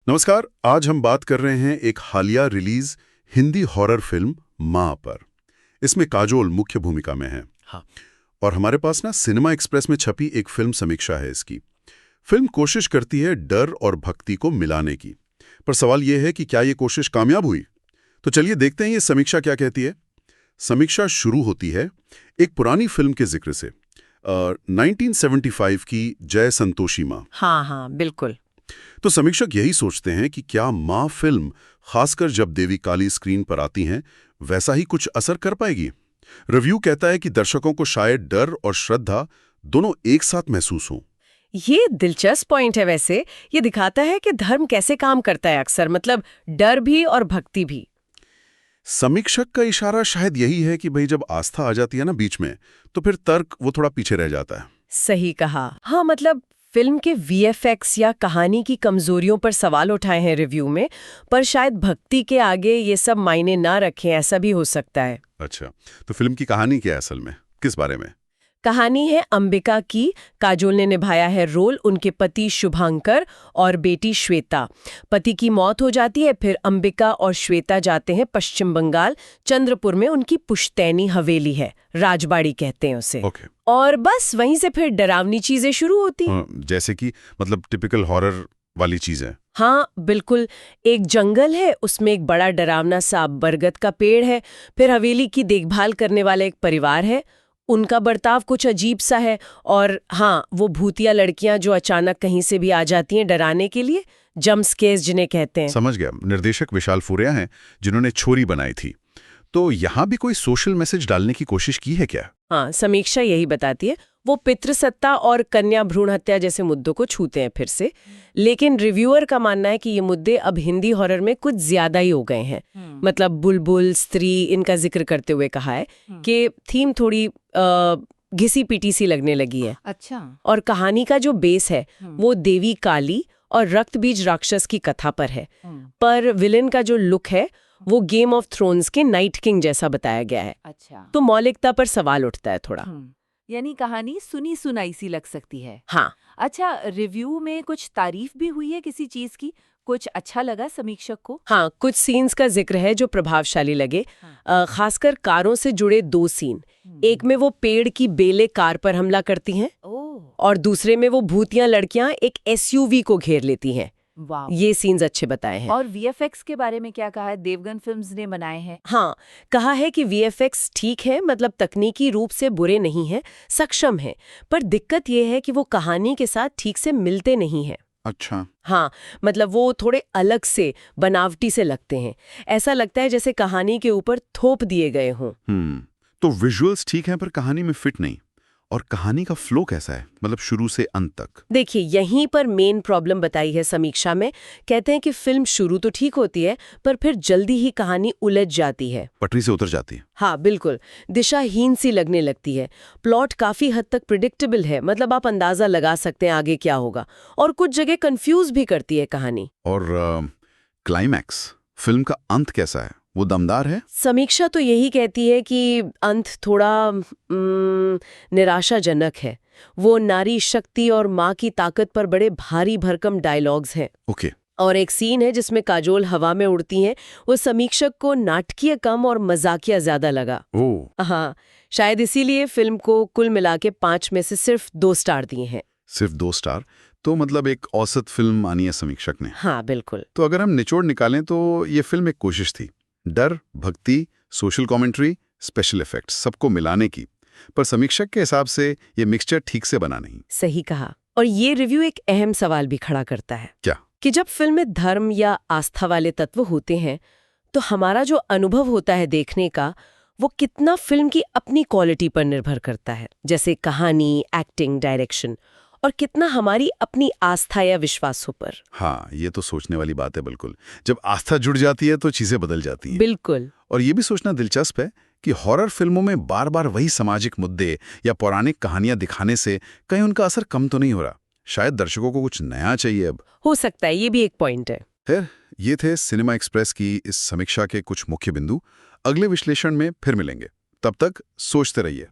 नमस्कार। आज हम बात कर रहे हैं एक हालिया रिलीज हिंदी हॉरर फिल्म माँ पर। इसमें काजोल मुख्य भूमिका में है। हाँ। और हमारे पास ना सिनेमा एक्सप्रेस में छपी एक फिल्म समीक्षा है इसकी। फिल्म कोशिश करती है डर और भक्ति को मिलाने की, पर सवाल यह है कि क्या ये कोशिश कामयाब हुई। तो चलिए देखते हैं ये समीक्षा क्या कहती है। समीक्षा शुरू होती है एक पुरानी फिल्म के जिक्र से, 1975 की जय संतोषी माँ। हाँ हाँ बिल्कुल। तो समीक्षक यही सोचते हैं कि क्या माँ फिल्म, खासकर जब देवी काली स्क्रीन पर आती हैं, वैसा ही कुछ असर कर पाएगी। रिव्यू कहता है कि दर्शकों को शायद डर और श्रद्धा दोनों एक साथ महसूस हों। ये दिलचस्प पॉइंट है। वैसे ये दिखाता है कि धर्म कैसे काम करता है अक्सर, मतलब डर भी और भक्ति भी। समीक्षक का इशारा शायद यही है कि भाई जब आस्था आ जाती है ना बीच में, तो फिर तर्क वो थोड़ा पीछे रह जाता है। सही कहा। हाँ, मतलब फिल्म के वीएफएक्स या कहानी की कमजोरियों पर सवाल उठाए हैं रिव्यू में, पर शायद भक्ति के आगे ये सब मायने ना रखें, ऐसा भी हो सकता है। अच्छा, तो फिल्म की कहानी क्या है असल में, किस बारे में? कहानी है अंबिका की। काजोल ने निभाया है रोल उनके पति शुभांकर और बेटी श्वेता। पति की मौत हो जाती है, फिर अंबिका और श्वेता जाते हैं पश्चिम बंगाल, चंद्रपुर में उनकी पुश्तैनी हवेली है, राजबाड़ी कहते हैं उसे। ओके। और बस वहीं से फिर डरावनी चीजें शुरू होती। जैसे कि मतलब टिपिकल हॉरर वाली चीज है। हाँ बिल्कुल। एक जंगल है, उसमें एक बड़ा डरावना सा बरगद का पेड़ है। फिर हवेली की देखभाल करने वाला एक परिवार है, उनका बर्ताव कुछ अजीब सा है। और हाँ, वो भूतिया लड़कियां जो अचानक कहीं से भी आ जाती हैं डराने के लिए, जंप स्केयर्स जिन्हें कहते हैं। समझ गया। निर्देशक विशाल फूरिया हैं जिन्होंने छोरी बनाई थी। तो यहाँ भी कोई सोशल मैसेज डालने की कोशिश की है क्या? हाँ, समीक्षा यही बताती है। वो पितृसत्ता और कन्या भ्रूण हत्या जैसे मुद्दों को छूते हैं फिर से, लेकिन रिव्यूअर का मानना है कि ये मुद्दे अब हिंदी हॉरर में कुछ ज्यादा ही हो गए हैं। मतलब बुलबुल, स्त्री, इनका जिक्र करते हुए कहा है कि थीम थोड़ी घिसी पिटी सी लगने लगी है। अच्छा। और कहानी का जो बेस है वो देवी काली और रक्तबीज राक्षस की कथा पर है, पर विलेन का जो लुक है वो गेम ऑफ थ्रोन्स के नाइट किंग जैसा बताया गया है। अच्छा। तो मौलिकता पर सवाल उठता है थोड़ा। यानी कहानी सुनी सुनाई सी लग सकती है। हाँ। अच्छा, रिव्यू में कुछ तारीफ भी हुई है किसी चीज की? कुछ अच्छा लगा समीक्षक को? हाँ, कुछ सीन्स का जिक्र है जो प्रभावशाली लगे। खासकर कारों से जुड़े 2 सीन। एक में वो पेड़ की बेलें कार पर हमला करती हैं, और दूसरे में वो भूतिया लड़कियां एक एसयूवी को घेर लेती हैं। वाह, ये सीन्स अच्छे बताए हैं। और वीएफएक्स के बारे में क्या कहा है? देवगन फिल्म्स ने बनाए हैं। हाँ, कहा है कि वीएफएक्स ठीक है, मतलब तकनीकी रूप से बुरे नहीं हैं, सक्षम है, पर दिक्कत ये है कि वो कहानी के साथ ठीक से मिलते नहीं हैं। अच्छा। हाँ, मतलब वो थोड़े अलग से, बनावटी से लगते हैं। ऐसा लगता है जैसे कहानी के ऊपर थोप दिए गए हों। तो विजुअल्स ठीक हैं पर कहानी में फिट नहीं। और कहानी का फ्लो कैसा है, मतलब शुरू से अंत तक? देखिए, यहीं पर मेन प्रॉब्लम बताई है समीक्षा में। कहते हैं कि फिल्म शुरू तो ठीक होती है, पर फिर जल्दी ही कहानी उलझ जाती है, पटरी से उतर जाती है। हाँ बिल्कुल, दिशाहीन सी लगने लगती है। प्लॉट काफी हद तक प्रिडिक्टेबल है, मतलब आप अंदाजा लगा सकते हैं आगे क्या होगा, और कुछ जगह कंफ्यूज भी करती है कहानी। और क्लाइमैक्स, फिल्म का अंत कैसा है, वो दमदार है? समीक्षा तो यही कहती है कि अंत थोड़ा निराशाजनक है। वो नारी शक्ति और माँ की ताकत पर बड़े भारी भरकम डायलॉग्स हैं। ओके। और एक सीन है जिसमें काजोल हवा में उड़ती हैं, वो समीक्षक को नाटकीय कम और मजाकिया ज्यादा लगा। ओह। हाँ, शायद इसीलिए फिल्म को कुल मिला के 5 में से सिर्फ 2 स्टार दिए हैं। सिर्फ 2 स्टार? तो मतलब एक औसत फिल्म मानी है समीक्षक ने। हाँ बिल्कुल। तो अगर हम निचोड़ निकालें तो ये फिल्म एक कोशिश थी डर, भक्ति, सोशल कमेंट्री, स्पेशल इफेक्ट्स सबको मिलाने की, पर समीक्षक के हिसाब से ये मिक्सचर ठीक से बना नहीं। सही कहा। और ये रिव्यू एक अहम सवाल भी खड़ा करता है। क्या? कि जब फिल्म में धर्म या आस्था वाले तत्व होते हैं, तो हमारा जो अनुभव होता है देखने का, वो कितना फिल्म की अपनी क्वालिटी पर निर्भर करता है, जैसे कहानी, एक्टिंग, डायरेक्शन, और कितना हमारी अपनी आस्था या विश्वासों पर। हाँ, ये तो सोचने वाली बात है बिल्कुल। जब आस्था जुड़ जाती है तो चीजें बदल जाती हैं। बिल्कुल। और ये भी सोचना दिलचस्प है कि हॉरर फिल्मों में बार बार वही सामाजिक मुद्दे या पौराणिक कहानियां दिखाने से कहीं उनका असर कम तो नहीं हो रहा। शायद दर्शकों को कुछ नया चाहिए अब। हो सकता है, ये भी एक पॉइंट है। खैर, ये थे सिनेमा एक्सप्रेस की इस समीक्षा के कुछ मुख्य बिंदु। अगले विश्लेषण में फिर मिलेंगे। तब तक सोचते रहिए।